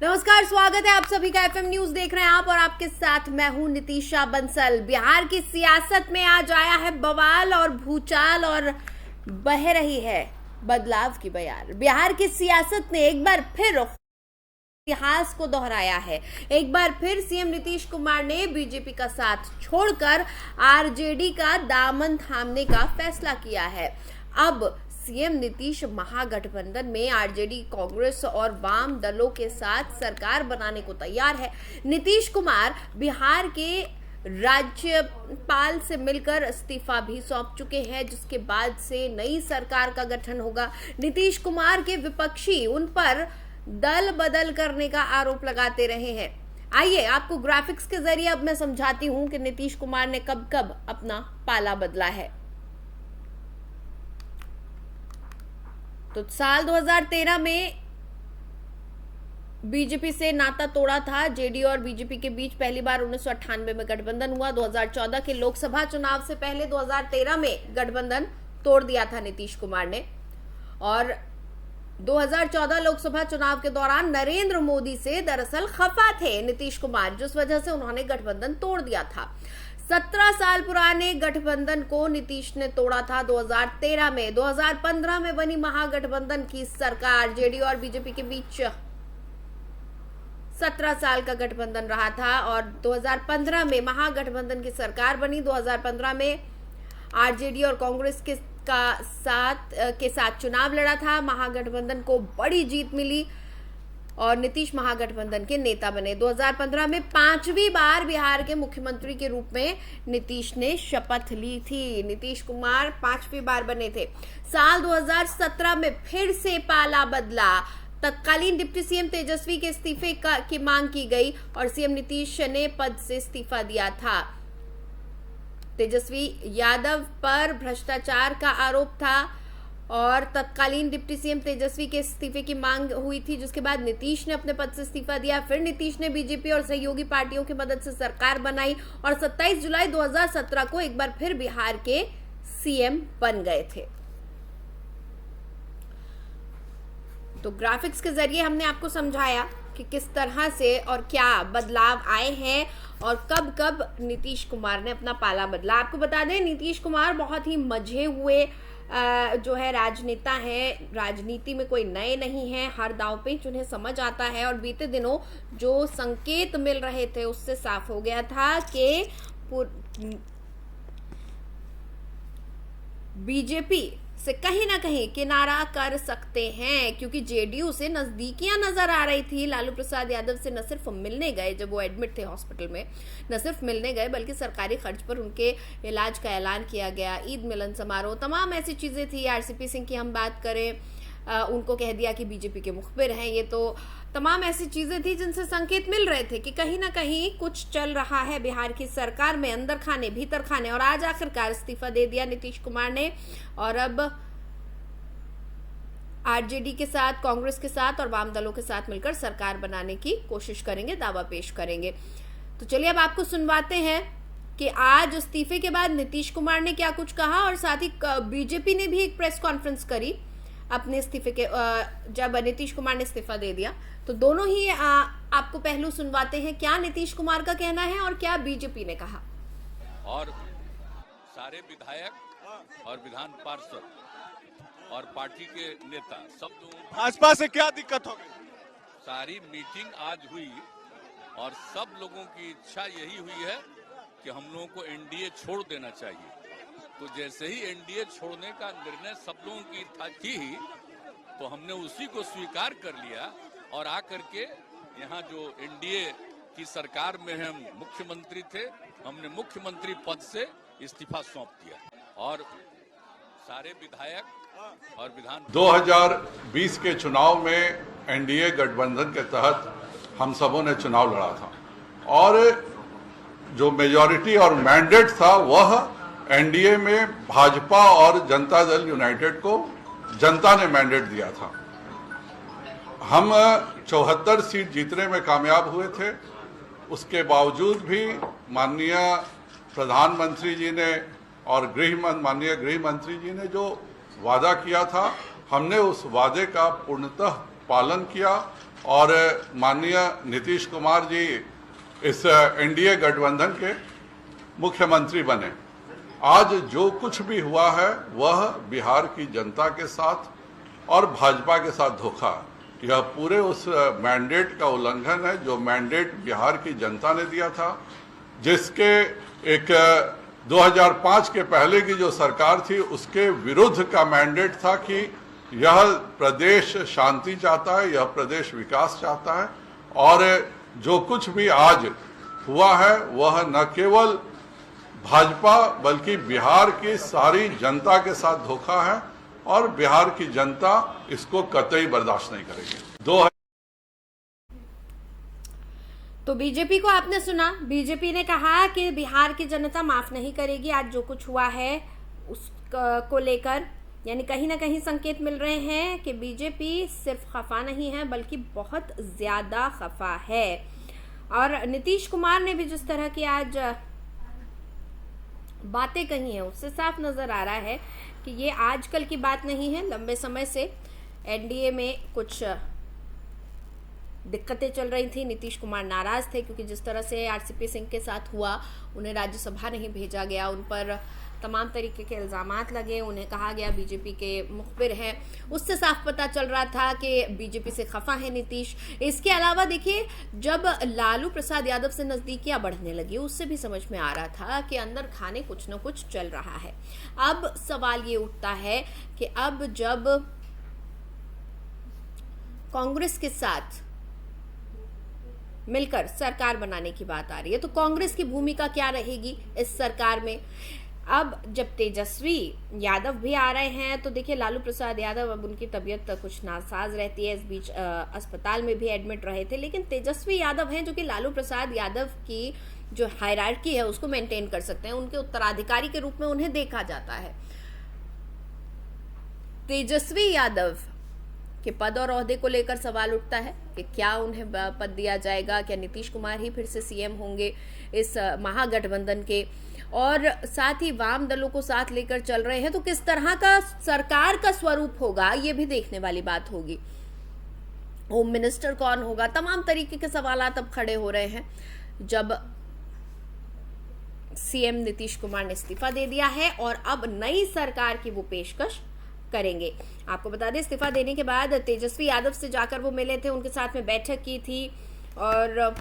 नमस्कार, स्वागत है आप सभी का। एफएम न्यूज देख रहे हैं आप और आपके साथ मैं हूं नितीशा बंसल। बिहार की सियासत में आज आया है बवाल और भूचाल और बह रही है बदलाव की बयार। बिहार की सियासत ने एक बार फिर इतिहास को दोहराया है। एक बार फिर सीएम नीतीश कुमार ने बीजेपी का साथ छोड़कर आरजेडी का दामन थामने का फैसला किया है। अब सीएम नीतीश महागठबंधन में आरजेडी, कांग्रेस और वाम दलों के साथ सरकार बनाने को तैयार है। नीतीश कुमार बिहार के राज्यपाल से मिलकर इस्तीफा भी सौंप चुके हैं, जिसके बाद से नई सरकार का गठन होगा। नीतीश कुमार के विपक्षी उन पर दल बदल करने का आरोप लगाते रहे हैं। आइए आपको ग्राफिक्स के जरिए अब मैं समझाती हूं कि नीतीश कुमार ने कब कब अपना पाला बदला है। तो साल 2013 में बीजेपी से नाता तोड़ा था। जेडीयू और बीजेपी के बीच पहली बार 1998 में गठबंधन हुआ। 2014 के लोकसभा चुनाव से पहले 2013 में गठबंधन तोड़ दिया था नीतीश कुमार ने। और 2014 लोकसभा चुनाव के दौरान नरेंद्र मोदी से दरअसल खफा थे नीतीश कुमार, जिस वजह से उन्होंने गठबंधन तोड़ दिया था। 17 साल पुराने गठबंधन को नीतीश ने तोड़ा था 2013 में। 2015 में बनी महागठबंधन की सरकार जेडीयू और बीजेपी के बीच 17 साल का गठबंधन रहा था और 2015 में महागठबंधन की सरकार बनी। 2015 में आरजेडी और कांग्रेस के साथ चुनाव लड़ा था। महागठबंधन को बड़ी जीत मिली और नीतीश महागठबंधन के नेता बने। 2015 में 5वीं बार बिहार के मुख्यमंत्री के रूप में नीतीश ने शपथ ली थी। नीतीश कुमार 5वीं बार बने थे। साल 2017 में फिर से पाला बदला। तत्कालीन डिप्टी सीएम तेजस्वी के इस्तीफे की मांग की गई और सीएम नीतीश ने पद से इस्तीफा दिया था। तेजस्वी यादव पर भ्रष्टाचार का आरोप था और तत्कालीन डिप्टी सीएम तेजस्वी के इस्तीफे की मांग हुई थी, जिसके बाद नीतीश ने अपने पद से इस्तीफा दिया। फिर नीतीश ने बीजेपी और सहयोगी पार्टियों की मदद से सरकार बनाई और 27 जुलाई 2017 को एक बार फिर बिहार के सीएम बन गए थे। तो ग्राफिक्स के जरिए हमने आपको समझाया कि किस तरह से और क्या बदलाव आए हैं और कब कब नीतीश कुमार ने अपना पाला बदला। आपको बता दें, नीतीश कुमार बहुत ही मजे हुए जो है राजनेता है। राजनीति में कोई नए नहीं है, हर दांव पे उन्हें समझ आता है। और बीते दिनों जो संकेत मिल रहे थे उससे साफ हो गया था कि बीजेपी से कहीं ना कहीं किनारा कर सकते हैं, क्योंकि जेडीयू से नजदीकियां नजर आ रही थी। लालू प्रसाद यादव से न सिर्फ मिलने गए जब वो एडमिट थे हॉस्पिटल में, न सिर्फ मिलने गए बल्कि सरकारी खर्च पर उनके इलाज का ऐलान किया गया। ईद मिलन समारोह, तमाम ऐसी चीजें थी। आरसीपी सिंह की हम बात करें, उनको कह दिया कि बीजेपी के मुखबिर हैं। ये तो तमाम ऐसी चीजें थी जिनसे संकेत मिल रहे थे कि कहीं ना कहीं कुछ चल रहा है बिहार की सरकार में, अंदर खाने भीतर खाने। और आज आखिरकार इस्तीफा दे दिया नीतीश कुमार ने और अब आरजेडी के साथ, कांग्रेस के साथ और वाम दलों के साथ मिलकर सरकार बनाने की कोशिश करेंगे, दावा पेश करेंगे। तो चलिए अब आपको सुनवाते हैं कि आज इस्तीफे के बाद नीतीश कुमार ने क्या कुछ कहा और साथ ही बीजेपी ने भी एक प्रेस कॉन्फ्रेंस करी अपने इस्तीफे के जब नीतीश कुमार ने इस्तीफा दे दिया। तो दोनों ही आपको पहलू सुनवाते हैं, क्या नीतीश कुमार का कहना है और क्या बीजेपी ने कहा। और सारे विधायक और विधान पार्षद और पार्टी के नेता सब भाजपा से क्या दिक्कत हो गई? सारी मीटिंग आज हुई और सब लोगों की इच्छा यही हुई है कि हम लोगों को एनडीए छोड़ देना चाहिए। तो जैसे ही एनडीए छोड़ने का निर्णय सब लोगों की थी ही, तो हमने उसी को स्वीकार कर लिया और आकर के यहाँ जो एनडीए की सरकार में हम मुख्यमंत्री थे, हमने मुख्यमंत्री पद से इस्तीफा सौंप दिया और सारे विधायक और विधान 2020 के चुनाव में एनडीए गठबंधन के तहत हम सबों ने चुनाव लड़ा था और जो मेजॉरिटी और मैंडेट था वह एनडीए में भाजपा और जनता दल यूनाइटेड को जनता ने मैंडेट दिया था। हम 74 सीट जीतने में कामयाब हुए थे। उसके बावजूद भी माननीय प्रधानमंत्री जी ने और माननीय गृह मंत्री जी ने जो वादा किया था, हमने उस वादे का पूर्णतः पालन किया और माननीय नीतीश कुमार जी इस एनडीए गठबंधन के मुख्यमंत्री बने। आज जो कुछ भी हुआ है वह बिहार की जनता के साथ और भाजपा के साथ धोखा है। यह पूरे उस मैंडेट का उल्लंघन है जो मैंडेट बिहार की जनता ने दिया था, जिसके एक 2005 के पहले की जो सरकार थी उसके विरुद्ध का मैंडेट था कि यह प्रदेश शांति चाहता है, यह प्रदेश विकास चाहता है। और जो कुछ भी आज हुआ है वह न केवल भाजपा बल्कि बिहार की सारी जनता के साथ धोखा है और बिहार की जनता इसको कतई बर्दाश्त नहीं करेगी। तो बीजेपी को आपने सुना, बीजेपी ने कहा कि बिहार की जनता माफ नहीं करेगी आज जो कुछ हुआ है उसको लेकर, यानी कहीं ना कहीं संकेत मिल रहे हैं कि बीजेपी सिर्फ खफा नहीं है बल्कि बहुत ज्यादा खफा है। और नीतीश कुमार ने भी जिस तरह की आज बातें कही हैं उससे साफ नजर आ रहा है कि ये आजकल की बात नहीं है। लंबे समय से एनडीए में कुछ दिक्कतें चल रही थी, नीतीश कुमार नाराज थे क्योंकि जिस तरह से आरसीपी सिंह के साथ हुआ, उन्हें राज्यसभा नहीं भेजा गया, उन पर तमाम तरीके के इल्जामात लगे, उन्हें कहा गया बीजेपी के मुखबिर हैं। उससे साफ पता चल रहा था कि बीजेपी से खफा है नीतीश। इसके अलावा देखिए, जब लालू प्रसाद यादव से नजदीकियां बढ़ने लगी उससे भी समझ में आ रहा था कि अंदर खाने कुछ न कुछ चल रहा है। अब सवाल ये उठता है कि अब जब कांग्रेस के साथ मिलकर सरकार बनाने की बात आ रही है तो कांग्रेस की भूमिका क्या रहेगी इस सरकार में। अब जब तेजस्वी यादव भी आ रहे हैं तो देखिए, लालू प्रसाद यादव अब उनकी तबीयत कुछ नासाज रहती है, इस बीच अस्पताल में भी एडमिट रहे थे, लेकिन तेजस्वी यादव हैं जो कि लालू प्रसाद यादव की जो हायरार्की है उसको मेंटेन कर सकते हैं, उनके उत्तराधिकारी के रूप में उन्हें देखा जाता है। तेजस्वी यादव के पद और ओहदे को लेकर सवाल उठता है कि क्या उन्हें पद दिया जाएगा, क्या नीतीश कुमार ही फिर से सीएम होंगे इस महागठबंधन के, और साथ ही वाम दलों को साथ लेकर चल रहे हैं तो किस तरह का सरकार का स्वरूप होगा ये भी देखने वाली बात होगी। होम मिनिस्टर कौन होगा, तमाम तरीके के सवालात अब खड़े हो रहे हैं जब सीएम नीतीश कुमार ने इस्तीफा दे दिया है और अब नई सरकार की वो पेशकश करेंगे। आपको बता दें, इस्तीफा देने के बाद तेजस्वी यादव से जाकर वो मिले थे, उनके साथ में बैठक की थी और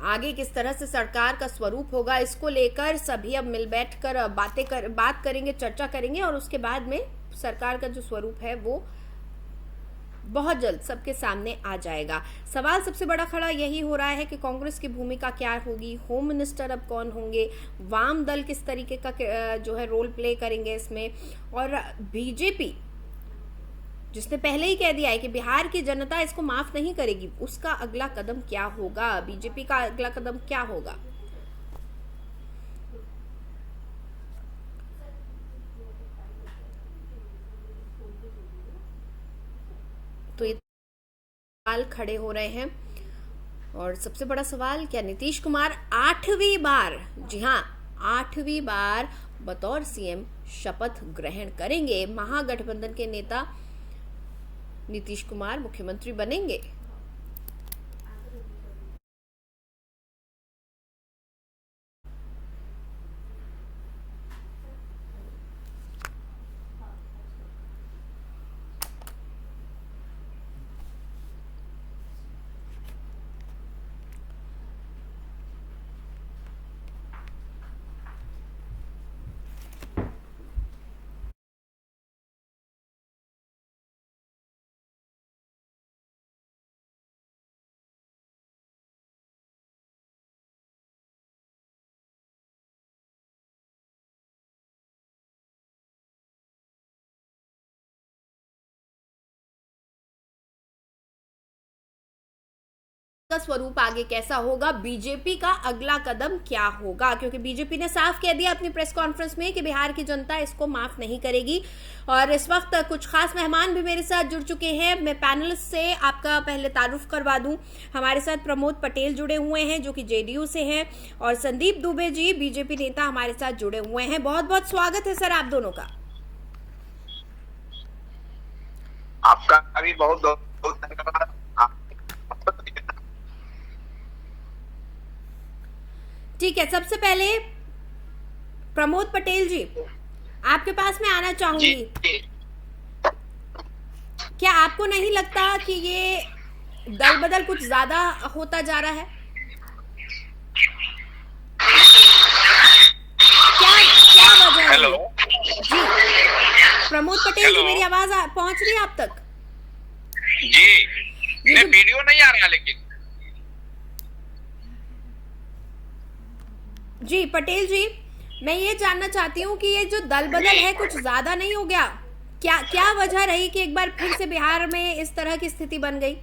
आगे किस तरह से सरकार का स्वरूप होगा इसको लेकर सभी अब मिल बैठ कर बात करेंगे, चर्चा करेंगे और उसके बाद में सरकार का जो स्वरूप है वो बहुत जल्द सबके सामने आ जाएगा। सवाल सबसे बड़ा खड़ा यही हो रहा है कि कांग्रेस की भूमिका क्या होगी, होम मिनिस्टर अब कौन होंगे, वाम दल किस तरीके का जो है रोल प्ले करेंगे इसमें, और बीजेपी जिसने पहले ही कह दिया है कि बिहार की जनता इसको माफ नहीं करेगी, उसका अगला कदम क्या होगा, बीजेपी का अगला कदम क्या होगा। तो ये सवाल खड़े हो रहे हैं और सबसे बड़ा सवाल, क्या नीतीश कुमार 8वीं बार, जी हाँ 8वीं बार बतौर सीएम शपथ ग्रहण करेंगे। महागठबंधन के नेता नीतीश कुमार मुख्यमंत्री बनेंगे। का स्वरूप आगे कैसा होगा, बीजेपी का अगला कदम क्या होगा, क्योंकि बीजेपी ने साफ कह दिया अपनी प्रेस कॉन्फ्रेंस में कि बिहार की जनता इसको माफ नहीं करेगी। और इस वक्त कुछ खास मेहमान भी मेरे साथ जुड़ चुके हैं। मैं पैनलिस्ट से आपका पहले तारुफ करवा दूं। हमारे साथ प्रमोद पटेल जुड़े हुए हैं जो कि जेडीयू से हैं, और संदीप दुबे जी बीजेपी नेता हमारे साथ जुड़े हुए हैं। बहुत बहुत स्वागत है सर आप दोनों का। आपका भी बहुत बहुत धन्यवाद। ठीक है, सबसे पहले प्रमोद पटेल जी, आपके पास मैं आना जी चाहूंगी। क्या आपको नहीं लगता कि ये दल बदल कुछ ज्यादा होता जा रहा है? क्या क्या वजह हेलो रही? जी प्रमोद पटेल जी, हेलो मेरी आवाज पहुंच रही है आप तक? जी, ये नहीं जो वीडियो नहीं आ रहा लेकिन। जी पटेल जी, मैं ये जानना चाहती हूँ कि ये जो दल बदल है कुछ ज्यादा नहीं हो गया? क्या क्या वजह रही कि एक बार फिर से बिहार में इस तरह की स्थिति बन गई?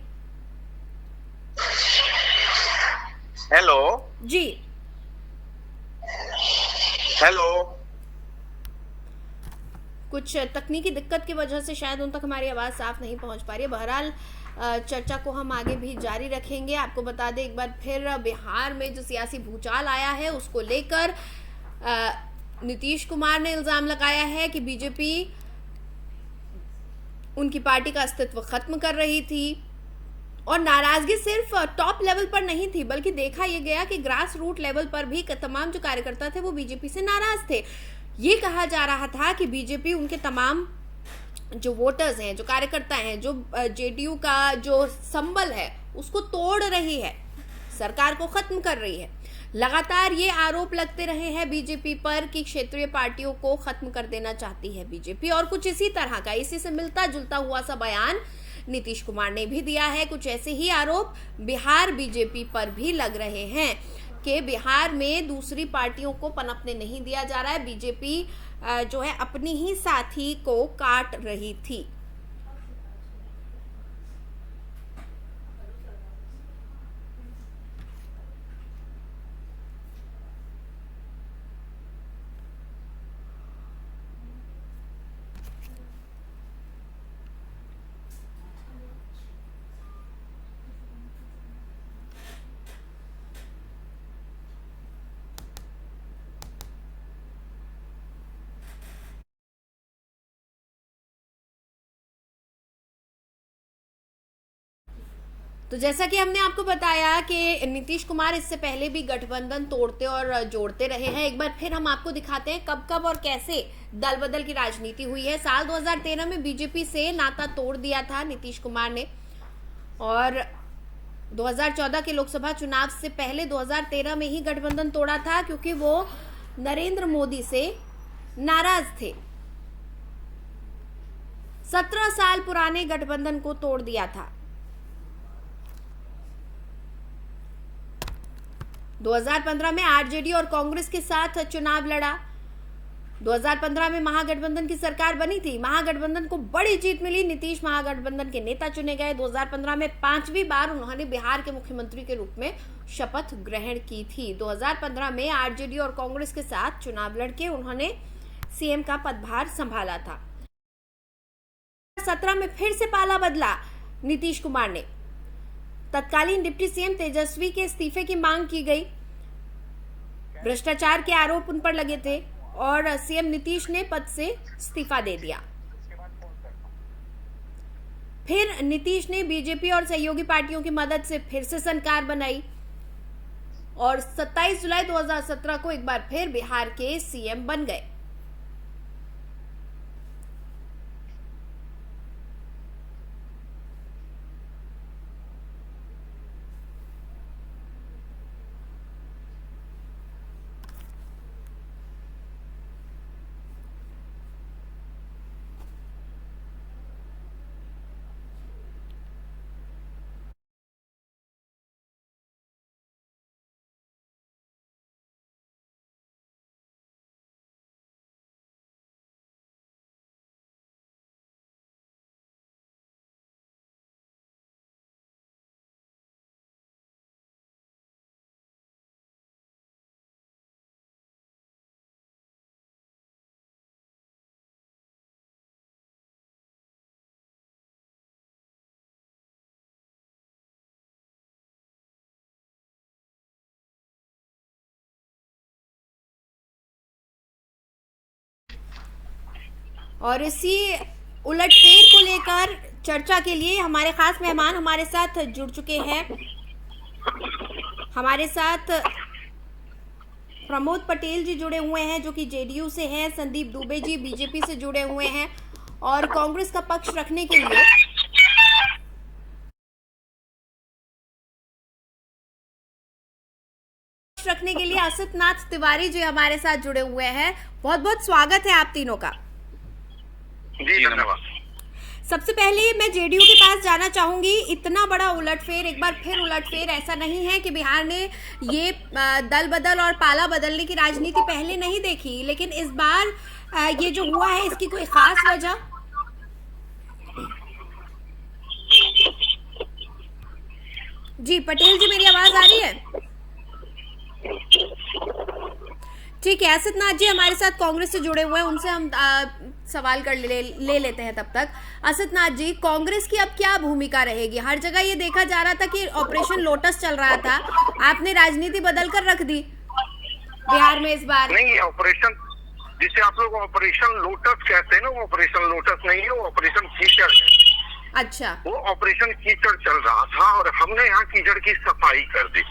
हेलो जी हेलो कुछ तकनीकी दिक्कत की वजह से शायद उन तक हमारी आवाज़ साफ नहीं पहुंच पा रही है। बहरहाल चर्चा को हम आगे भी जारी रखेंगे। आपको बता दें एक बार फिर, बिहार में जो सियासी भूचाल आया है उसको लेकर नीतीश कुमार ने इल्ज़ाम लगाया है कि बीजेपी उनकी पार्टी का अस्तित्व खत्म कर रही थी। और नाराजगी सिर्फ टॉप लेवल पर नहीं थी, बल्कि देखा यह गया कि ग्रास रूट लेवल पर भी तमाम जो कार्यकर्ता थे वो बीजेपी से नाराज थे। ये कहा जा रहा था कि बीजेपी उनके तमाम जो वोटर्स हैं, जो कार्यकर्ता हैं, जो जेडीयू का जो संबल है उसको तोड़ रही है, सरकार को खत्म कर रही है। लगातार ये आरोप लगते रहे हैं बीजेपी पर कि क्षेत्रीय पार्टियों को खत्म कर देना चाहती है बीजेपी। और कुछ इसी तरह का, इसी से मिलता जुलता हुआ सा बयान नीतीश कुमार ने भी दिया है। कुछ ऐसे ही आरोप बिहार बीजेपी पर भी लग रहे हैं कि बिहार में दूसरी पार्टियों को पनपने नहीं दिया जा रहा है। बीजेपी जो है अपनी ही साथी को काट रही थी। तो जैसा कि हमने आपको बताया कि नीतीश कुमार इससे पहले भी गठबंधन तोड़ते और जोड़ते रहे हैं। एक बार फिर हम आपको दिखाते हैं कब कब और कैसे दल बदल की राजनीति हुई है। साल 2013 में बीजेपी से नाता तोड़ दिया था नीतीश कुमार ने, और 2014 के लोकसभा चुनाव से पहले 2013 में ही गठबंधन तोड़ा था, क्योंकि वो नरेंद्र मोदी से नाराज थे। 17 साल पुराने गठबंधन को तोड़ दिया था। 2015 में आरजेडी और कांग्रेस के साथ चुनाव लड़ा। 2015 में महागठबंधन की सरकार बनी थी। महागठबंधन को बड़ी जीत मिली, नीतीश महागठबंधन के नेता चुने गए। 2015 में 5वीं बार उन्होंने बिहार के मुख्यमंत्री के रूप में शपथ ग्रहण की थी। 2015 में आरजेडी और कांग्रेस के साथ चुनाव लड़के उन्होंने सीएम का पदभार संभाला था। 2017 में फिर से पाला बदला नीतीश कुमार ने। तत्कालीन डिप्टी सीएम तेजस्वी के इस्तीफे की मांग की गई। भ्रष्टाचार के आरोप उन पर लगे थे और सीएम नीतीश ने पद से इस्तीफा दे दिया। फिर नीतीश ने बीजेपी और सहयोगी पार्टियों की मदद से फिर से सरकार बनाई और 27 जुलाई 2017 को एक बार फिर बिहार के सीएम बन गए। और इसी उलटफेर को लेकर चर्चा के लिए हमारे खास मेहमान हमारे साथ जुड़ चुके हैं। हमारे साथ प्रमोद पटेल जी जुड़े हुए हैं जो कि जेडीयू से हैं, संदीप दुबे जी बीजेपी से जुड़े हुए हैं और कांग्रेस का पक्ष रखने के लिए असित नाथ तिवारी जी हमारे साथ जुड़े हुए हैं। बहुत बहुत स्वागत है आप तीनों का। जी धन्यवाद। सबसे पहले मैं जेडीयू के पास जाना चाहूंगी। इतना बड़ा उलटफेर, एक बार फिर उलटफेर, ऐसा नहीं है कि बिहार ने ये दल बदल और पाला बदलने की राजनीति पहले नहीं देखी, लेकिन इस बार ये जो हुआ है इसकी कोई खास वजह? जी पटेल जी, मेरी आवाज आ रही है? ठीक है, असित नाथ जी हमारे साथ कांग्रेस से जुड़े हुए हैं, उनसे हम सवाल कर ले लेते हैं। तब तक असित नाथ जी, कांग्रेस की अब क्या भूमिका रहेगी? हर जगह ये देखा जा रहा था कि ऑपरेशन लोटस चल रहा था, आपने राजनीति बदल कर रख दी बिहार में इस बार। नहीं, ऑपरेशन जिसे आप लोग ऑपरेशन लोटस कहते हैं ना, वो ऑपरेशन लोटस नहीं है, वो ऑपरेशन कीचड़ है। अच्छा, वो ऑपरेशन कीचड़ चल रहा था और हमने यहाँ कीचड़ की सफाई कर दी।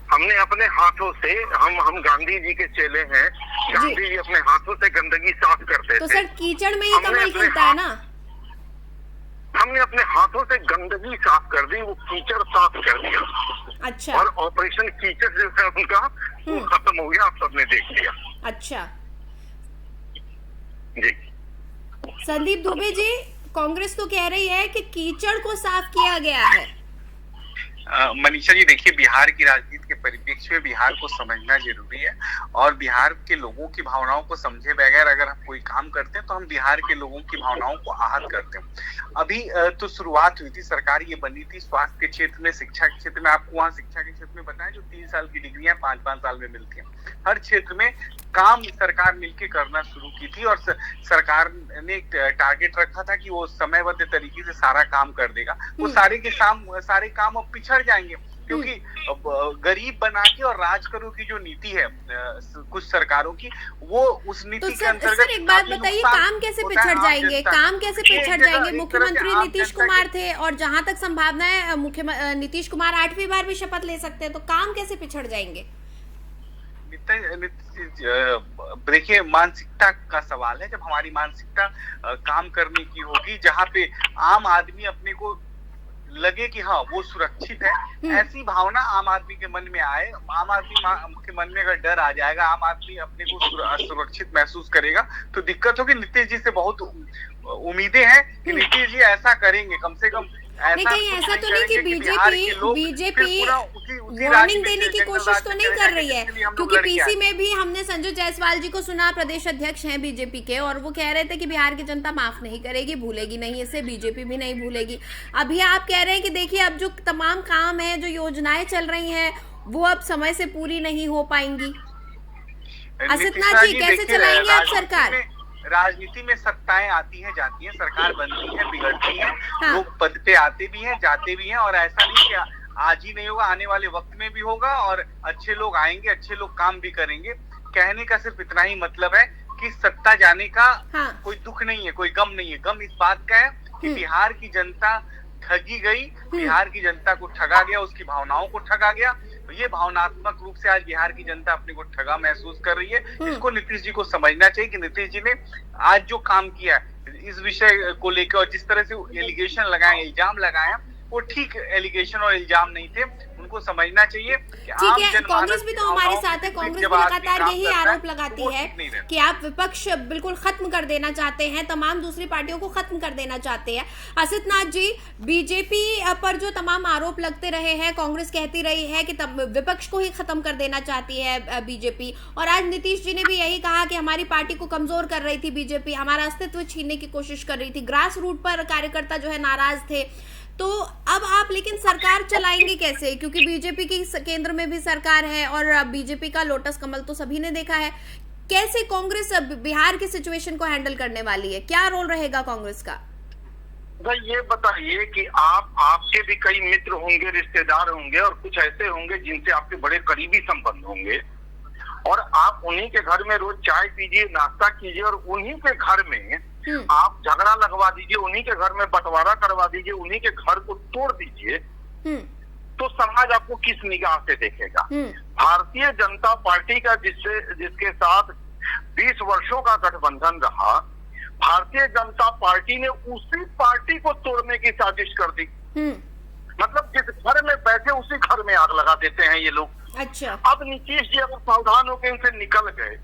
हमने अपने हाथों से, हम गांधी जी के चेले हैं, गांधी जी अपने हाथों से गंदगी साफ करते थे। तो सर कीचड़ में ही कमल खिलता है ना? हमने अपने हाथों से गंदगी साफ कर दी, वो कीचड़ साफ कर दिया। अच्छा। और ऑपरेशन कीचड़ जो है उनका वो खत्म हो गया, आप सबने देख लिया। अच्छा जी। संदीप दुबे जी, कांग्रेस तो कह रही है कि कीचड़ को साफ किया गया है। मनीषा जी, देखिए, बिहार की राजनीति के परिप्रेक्ष्य में बिहार को समझना जरूरी है और बिहार के लोगों की भावनाओं को समझे बगैर अगर हम कोई काम करते हैं तो हम बिहार के लोगों की भावनाओं को आहत करते हैं। अभी तो शुरुआत हुई थी, सरकार ये बनी थी स्वास्थ्य के क्षेत्र में, शिक्षा के क्षेत्र में। आपको वहाँ शिक्षा के क्षेत्र में बताएं, जो 3 साल की डिग्रियां 5-5 साल में मिलती हैं, हर क्षेत्र में काम सरकार मिलकर करना शुरू की थी और सरकार ने एक टारगेट रखा था कि वो समयबद्ध तरीके से सारा काम कर देगा। वो सारे काम अब पिछड़ जाएंगे क्योंकि गरीब बना के और राज करो की जो नीति है कुछ सरकारों की, वो उस नीति के अंतर्गत। सर एक बात बताइए, काम कैसे पिछड़ जाएंगे? काम कैसे पिछड़ जाएंगे? मुख्यमंत्री नीतीश कुमार थे और जहां तक संभावना है नीतीश कुमार 8वीं बार भी शपथ ले सकते हैं, तो काम कैसे पिछड़ जाएंगे? देखिए, मानसिकता का सवाल है। जब हमारी मानसिकता काम करने की होगी, जहाँ पे आम आदमी अपने को लगे कि हाँ वो सुरक्षित है, ऐसी भावना आम आदमी के मन में आए, आम आदमी के मन में अगर डर आ जाएगा, आम आदमी अपने को सुरक्षित महसूस करेगा, तो दिक्कत होगी। नीतीश जी से बहुत उम्मीदें हैं कि नीतीश जी ऐसा करेंगे, कम से कम ऐसा तो नहीं कि बीजेपी वार्निंग देने की कोशिश तो नहीं कर रही है, क्योंकि पीसी में भी हमने संजय जायसवाल जी को सुना, प्रदेश अध्यक्ष हैं बीजेपी के, और वो कह रहे थे कि बिहार की जनता माफ नहीं करेगी, भूलेगी नहीं, इसे बीजेपी भी नहीं भूलेगी। अभी आप कह रहे हैं कि देखिए अब जो तमाम काम है, जो योजनाएं चल रही हैं, वो अब समय से पूरी नहीं हो पाएंगी। असित नाथ जी, कैसे चलाएंगे आप सरकार? राजनीति में सत्ताएं आती हैं, जाती हैं, सरकार बनती है, बिगड़ती है, लोग पद पे आते भी हैं, जाते भी हैं, और ऐसा नहीं कि आज ही नहीं होगा, आने वाले वक्त में भी होगा और अच्छे लोग आएंगे, अच्छे लोग काम भी करेंगे। कहने का सिर्फ इतना ही मतलब है कि सत्ता जाने का कोई दुख नहीं है, कोई गम नहीं है। गम इस बात का है कि बिहार की जनता ठगी गई, बिहार की जनता को ठगा गया, उसकी भावनाओं को ठगा गया। तो ये भावनात्मक रूप से आज बिहार की जनता अपने को ठगा महसूस कर रही है। इसको नीतीश जी को समझना चाहिए कि नीतीश जी ने आज जो काम किया है इस विषय को लेकर, और जिस तरह से एलिगेशन लगाए, इल्जाम लगाए, वो ठीक एलिगेशन और इल्जाम नहीं थे। उनको समझना चाहिए कि ठीक है, कांग्रेस भी तो हमारे साथ है, कांग्रेस भी लगातार यही आरोप लगाती है कि आप विपक्ष बिल्कुल खत्म कर देना चाहते हैं, तमाम दूसरी पार्टियों को खत्म कर देना चाहते हैं। असित नाथ जी, बीजेपी पर जो तमाम आरोप लगते रहे हैं, कांग्रेस कहती रही है कि विपक्ष को ही खत्म कर देना चाहती है बीजेपी, और आज नीतीश जी ने भी यही कहा कि हमारी पार्टी को कमजोर कर रही थी बीजेपी, हमारा अस्तित्व छीनने की कोशिश कर रही थी, ग्रास रूट पर कार्यकर्ता जो है नाराज थे। तो अब आप लेकिन सरकार चलाएंगे कैसे? क्योंकि बीजेपी की केंद्र में भी सरकार है और बीजेपी का लोटस कमल तो सभी ने देखा है। कैसे कांग्रेस बिहार की सिचुएशन को हैंडल करने वाली है? क्या रोल रहेगा कांग्रेस का? भाई ये बताइए कि आपके भी कई मित्र होंगे, रिश्तेदार होंगे, और कुछ ऐसे होंगे जिनसे आपके बड़े करीबी संबंध होंगे, और आप उन्हीं के घर में रोज चाय पीजिए, नाश्ता कीजिए, और उन्हीं के घर में आप झगड़ा लगवा दीजिए, उन्हीं के घर में बंटवारा करवा दीजिए, उन्हीं के घर को तोड़ दीजिए, तो समाज आपको किस निगाह से देखेगा? भारतीय जनता पार्टी का जिसके साथ 20 वर्षों का गठबंधन रहा, भारतीय जनता पार्टी ने उसी पार्टी को तोड़ने की साजिश कर दी। मतलब जिस घर में बैठे उसी घर में आग लगा देते हैं ये लोग। अच्छा, अब नीतीश जी अगर सावधान होकर इनसे निकल गए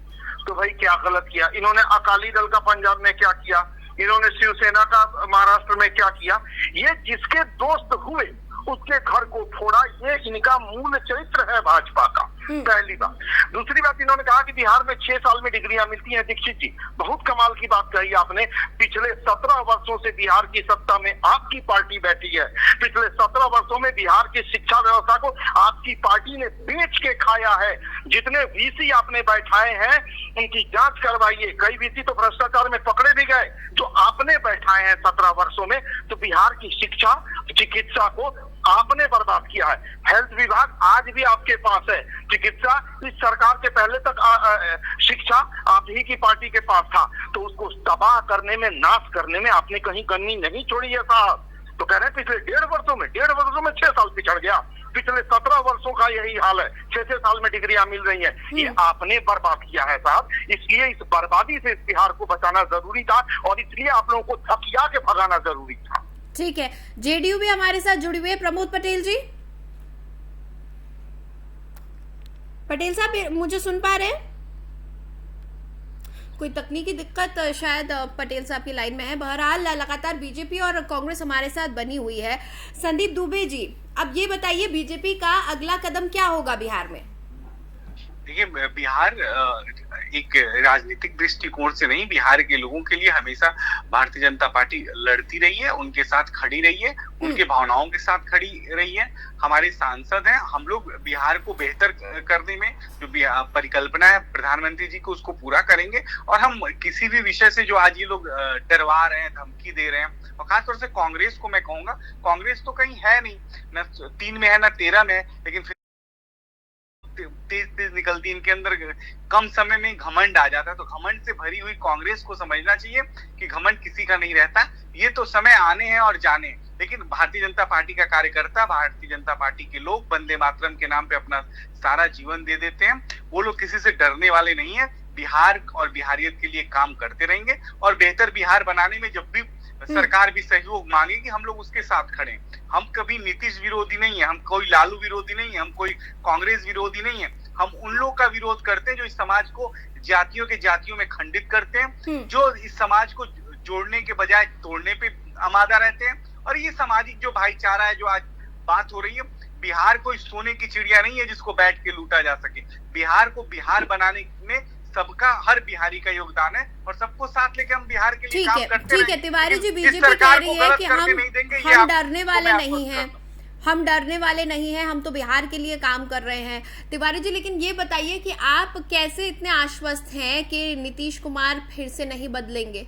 तो भाई क्या गलत किया इन्होंने? अकाली दल का पंजाब में क्या किया, इन्होंने शिवसेना का महाराष्ट्र में क्या किया? ये जिसके दोस्त हुए उसके घर को फोड़ा, ये इनका मूल चरित्र है भाजपा का। पहली बात। दूसरी बात, इन्होंने कहा कि बिहार में 6 साल में डिग्रियां मिलती हैं। दीक्षित जी, बहुत कमाल की बात कही आपने। पिछले 17 वर्षों से बिहार की सत्ता में आपकी पार्टी बैठी है। पिछले 17 वर्षों में बिहार की शिक्षा व्यवस्था को आपकी पार्टी ने बेच के खाया है। जितने वीसी आपने बैठाए हैं उनकी जांच करवाइए। कई वीसी तो भ्रष्टाचार में पकड़े भी गए जो आपने बैठाए हैं 17 वर्षों में। तो बिहार की शिक्षा, चिकित्सा को आपने बर्बाद किया है। हेल्थ विभाग आज भी आपके पास है, चिकित्सा इस सरकार के पहले तक शिक्षा आप ही की पार्टी के पास था। तो उसको तबाह करने में, नाश करने में आपने कहीं कमी नहीं छोड़ी है साहब। तो कह रहे हैं पिछले 1.5 वर्षों में 6 साल पिछड़ गया। पिछले 17 वर्षों का यही हाल है, 6 साल में डिग्रियां मिल रही हैं। ये आपने बर्बाद किया है साहब। इसलिए इस बर्बादी से इस बिहार को बचाना जरूरी था और इसलिए आप लोगों को धकिया के भगाना जरूरी था। ठीक है, जेडीयू भी हमारे साथ जुड़ी हुई है। प्रमोद पटेल जी, पटेल साहब मुझे सुन पा रहे हैं? कोई तकनीकी दिक्कत शायद पटेल साहब की लाइन में है। बहरहाल लगातार बीजेपी और कांग्रेस हमारे साथ बनी हुई है। संदीप दुबे जी, अब ये बताइए बीजेपी का अगला कदम क्या होगा बिहार में? देखिए, बिहार एक राजनीतिक दृष्टिकोण से नहीं, बिहार के लोगों के लिए हमेशा भारतीय जनता पार्टी लड़ती रही है, उनके साथ खड़ी रही है, उनके भावनाओं के साथ खड़ी रही है। हमारे सांसद हैं, हम लोग बिहार को बेहतर करने में जो परिकल्पना है प्रधानमंत्री जी को, उसको पूरा करेंगे। और हम किसी भी विषय से जो आज ये लोग डरवा रहे हैं, धमकी दे रहे हैं, और खासतौर से कांग्रेस को मैं कहूंगा, कांग्रेस तो कहीं है नहीं, न 3 में है न 13 में है, लेकिन तेज निकलती इनके अंदर, कम समय में घमंड आ जाता है। तो घमंड से भरी हुई कांग्रेस को समझना चाहिए कि घमंड किसी का नहीं रहता। ये तो समय आने हैं और जाने, लेकिन भारतीय जनता पार्टी का कार्यकर्ता, भारतीय जनता पार्टी के लोग वंदे मातरम के नाम पे अपना सारा जीवन दे देते हैं। वो लोग किसी से डरने वाले नहीं है। बिहार और बिहारियत के लिए काम करते रहेंगे और बेहतर बिहार बनाने में जब भी सरकार भी सहयोग मांगेगी, हम लोग उसके साथ खड़े। हम कभी नीतीश विरोधी नहीं है, हम कोई लालू विरोधी नहीं है, हम कोई कांग्रेस विरोधी नहीं है। हम उन लोगों का विरोध करते हैं जो इस समाज को जातियों में खंडित करते हैं, जो इस समाज को जोड़ने के बजाय तोड़ने पे आमादा रहते हैं। और ये सामाजिक जो भाईचारा है, जो आज बात हो रही है, बिहार कोई सोने की चिड़िया नहीं है जिसको बैठ के लूटा जा सके। बिहार को बिहार बनाने में सबका, हर बिहारी का योगदान है और सबको साथ लेके हम बिहार के लिए काम करते हैं। ठीक है, तिवारी जी, बीजेपी कह रही है कि हम डरने वाले नहीं हैं, हम डरने वाले नहीं हैं, हम तो बिहार के लिए काम कर रहे हैं। तिवारी जी, लेकिन ये बताइए कि आप कैसे इतने आश्वस्त हैं कि नीतीश कुमार फिर से नहीं बदलेंगे?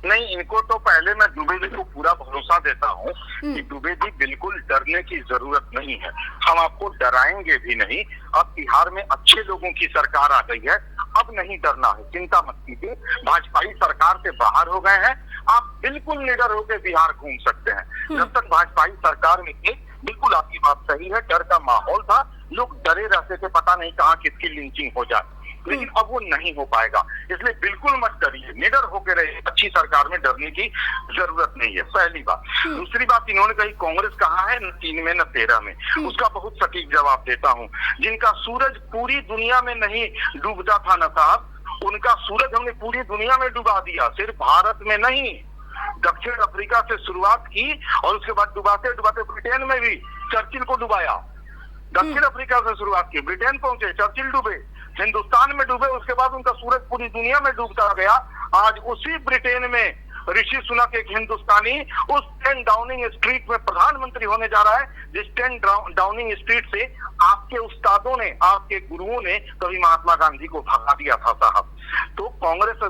नहीं, इनको तो पहले मैं दुबे जी को पूरा भरोसा देता हूँ कि दुबे जी बिल्कुल डरने की जरूरत नहीं है। हम आपको डराएंगे भी नहीं। अब बिहार में अच्छे लोगों की सरकार आ गई है, अब नहीं डरना है, चिंता मत कीजिए। भाजपाई सरकार से बाहर हो गए हैं, आप बिल्कुल निडर होकर बिहार घूम सकते हैं। जब तक भाजपाई सरकार में थे, बिल्कुल आपकी बात सही है, डर का माहौल था, लोग डरे रहते थे, पता नहीं कहाँ किसकी लिंचिंग हो जाए। लेकिन अब वो नहीं हो पाएगा, इसलिए बिल्कुल मत डरिए, निडर होकर रहिए। अच्छी सरकार में डरने की जरूरत नहीं है, पहली बात। दूसरी बात, इन्होंने कही कांग्रेस कहाँ है, न 3 में न 13 में। उसका बहुत सटीक जवाब देता हूँ। जिनका सूरज पूरी दुनिया में नहीं डूबता था ना साहब, उनका सूरज हमने पूरी दुनिया में डुबा दिया, सिर्फ भारत में नहीं। दक्षिण अफ्रीका से शुरुआत की और उसके बाद डुबाते डुबाते ब्रिटेन में भी चर्चिल को डुबाया। दक्षिण अफ्रीका से शुरुआत की, ब्रिटेन पहुंचे, चर्चिल डूबे, हिंदुस्तान में डूबे, उसके बाद उनका सूरज पूरी दुनिया में डूबता गया। आज उसी ब्रिटेन में ऋषि सुनक, एक हिंदुस्तानी, उस 10 डाउनिंग स्ट्रीट में प्रधानमंत्री होने जा रहा है, जिस 10 डाउनिंग स्ट्रीट से आपके उस्तादों ने, आपके गुरुओं ने कभी महात्मा गांधी को भगा दिया था साहब। तो कांग्रेस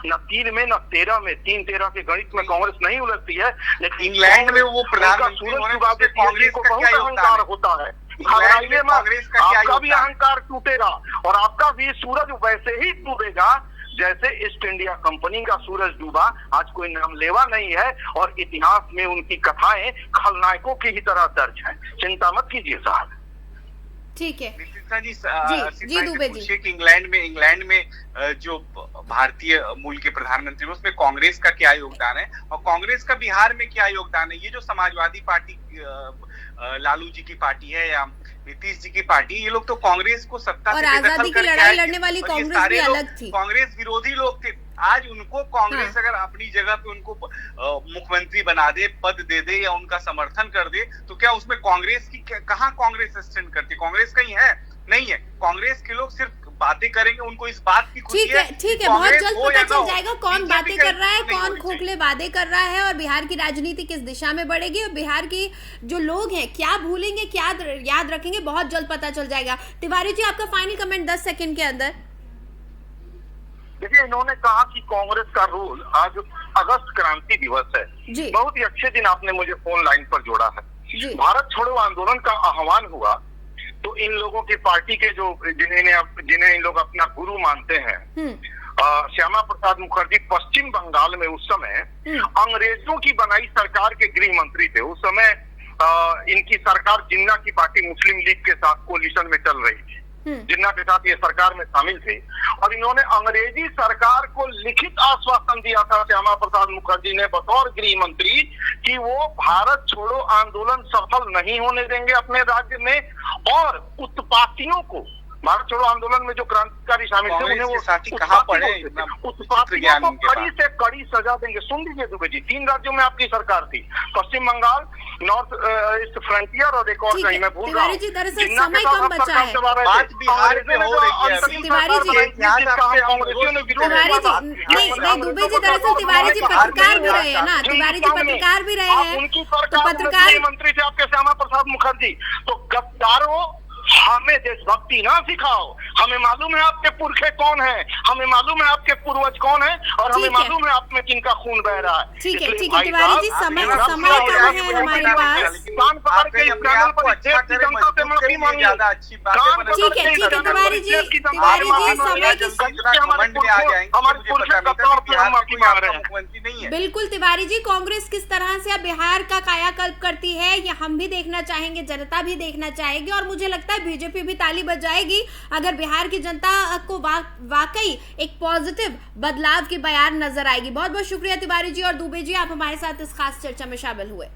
न 3 में न 13 में, 3-13 के गणित में कांग्रेस नहीं उलझती है, लेकिन इंग्लैंड में वो प्रधानमंत्री कांग्रेस को बहुत अहंकार होता है। आपका भी अहंकार टूटेगा और आपका भी सूरज वैसे ही डूबेगा जैसे ईस्ट इंडिया कंपनी का सूरज डूबा आज कोई नाम लेवा नहीं है, और इतिहास में उनकी कथाएं खलनायकों की ही तरह दर्ज हैं। चिंता मत कीजिए साहब। ठीक है जी दुबे जी, इंग्लैंड में जो भारतीय मूल के प्रधानमंत्री उसमें कांग्रेस का क्या योगदान है और कांग्रेस का बिहार में क्या योगदान है। ये जो समाजवादी पार्टी लालू जी की पार्टी है या नीतीश जी की पार्टी, ये लोग तो कांग्रेस को सत्ता और आजादी की लड़ाई लड़ने वाली कांग्रेस भी अलग थी। कांग्रेस विरोधी लोग थे। आज उनको कांग्रेस अगर अपनी जगह पे उनको मुख्यमंत्री बना दे, पद दे दे या उनका समर्थन कर दे, तो क्या उसमें कांग्रेस की कहाँ कांग्रेस स्टैंड करती? कांग्रेस कहीं है नहीं है। कांग्रेस के लोग सिर्फ बातें करेंगे, उनको इस बात की खुशी है। ठीक है, बहुत जल्द पता चल जाएगा कौन बातें कर रहा है, कौन खोखले वादे कर रहा है और बिहार की राजनीति किस दिशा में बढ़ेगी और बिहार की जो लोग हैं क्या भूलेंगे, क्या याद रखेंगे, बहुत जल्द पता चल जाएगा। तिवारी जी, आपका फाइनल कमेंट 10 सेकंड के अंदर। देखिए, इन्होंने कहा कि कांग्रेस का रोल, आज अगस्त क्रांति दिवस है जी। बहुत ही अच्छे दिन आपने मुझे फोन लाइन पर जोड़ा है। भारत छोड़ो आंदोलन का आह्वान हुआ तो इन लोगों की पार्टी के जो जिन्हें इन लोग अपना गुरु मानते हैं, श्यामा प्रसाद मुखर्जी पश्चिम बंगाल में उस समय अंग्रेजों की बनाई सरकार के गृह मंत्री थे। उस समय इनकी सरकार जिन्ना की पार्टी मुस्लिम लीग के साथ कोलिशन में चल रही थी, जिन्ना के साथ ये सरकार में शामिल थे और इन्होंने अंग्रेजी सरकार को लिखित आश्वासन दिया था श्यामा प्रसाद मुखर्जी ने बतौर गृह मंत्री कि वो भारत छोड़ो आंदोलन सफल नहीं होने देंगे अपने राज्य में, और उत्पातियों को, भारत छोड़ो आंदोलन में जो क्रांतिकारी शामिल थे उन्हें वो उत्पातियों को कड़ी से कड़ी सजा देंगे। सुन लीजिए दुबे जी, 3 राज्यों में आपकी सरकार थी, पश्चिम बंगाल, नॉर्थ ईस्ट फ्रंटियर और एक और कहीं मैं भूल रहा हूँ। दरअसल समय कम बचा है। बात बिहार में हो रही है। तिवारी जी, नहीं दुबे जी, दरअसल तिवारी जी पत्रकार भी रहे हैं ना, तिवारी जी पत्रकार भी रहे हैं, उनकी तो सरकार पत्रकार मंत्री थे आपके श्यामा प्रसाद मुखर्जी। तो गद्दारों, हमें देशभक्ति ना सिखाओ। हमें मालूम है आपके पुरखे कौन हैं, हमें मालूम है आपके पूर्वज कौन हैं और हमें मालूम है आप में किनका खून बह रहा है। ठीक है तिवारी जी, समय कम है हमारे पास। कान पकड़ के इस चैनल पर देश की जनता से माफी मांगिए। ठीक है तिवारी जी, हमारे पुरखे का तौर पर हम माफी मांग रहे हैं। बिल्कुल तिवारी जी, कांग्रेस किस तरह से अब बिहार का कायाकल्प करती है ये हम भी देखना चाहेंगे, जनता भी देखना चाहेगी और मुझे लगता है बीजेपी भी ताली बजाएगी अगर बिहार की जनता को वाकई एक पॉजिटिव बदलाव की बयान नजर आएगी। बहुत बहुत शुक्रिया तिवारी जी और दुबे जी, आप हमारे साथ इस खास चर्चा में शामिल हुए।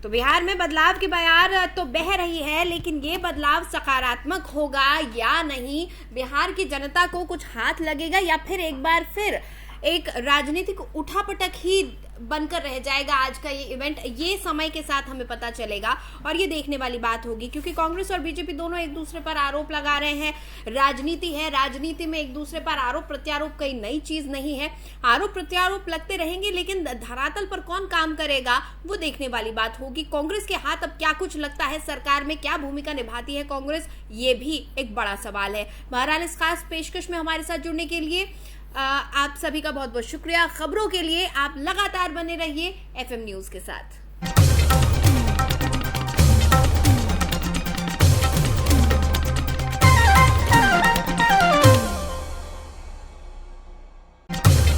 तो बिहार में बदलाव की बयार तो बह रही है, लेकिन ये बदलाव सकारात्मक होगा या नहीं, बिहार की जनता को कुछ हाथ लगेगा या फिर एक बार फिर एक राजनीतिक उठापटक ही बनकर रह जाएगा आज का ये इवेंट, ये समय के साथ हमें पता चलेगा और ये देखने वाली बात होगी। क्योंकि कांग्रेस और बीजेपी दोनों एक दूसरे पर आरोप लगा रहे हैं, राजनीति है, राजनीति में एक दूसरे पर आरोप प्रत्यारोप कई नई चीज नहीं है, आरोप प्रत्यारोप लगते रहेंगे, लेकिन धरातल पर कौन काम करेगा वो देखने वाली बात होगी। कांग्रेस के हाथ अब क्या कुछ लगता है, सरकार में क्या भूमिका निभाती है कांग्रेस, ये भी एक बड़ा सवाल है। बहरहाल इस खास पेशकश में हमारे साथ जुड़ने के लिए आप सभी का बहुत बहुत शुक्रिया। खबरों के लिए आप लगातार बने रहिए FM न्यूज के साथ।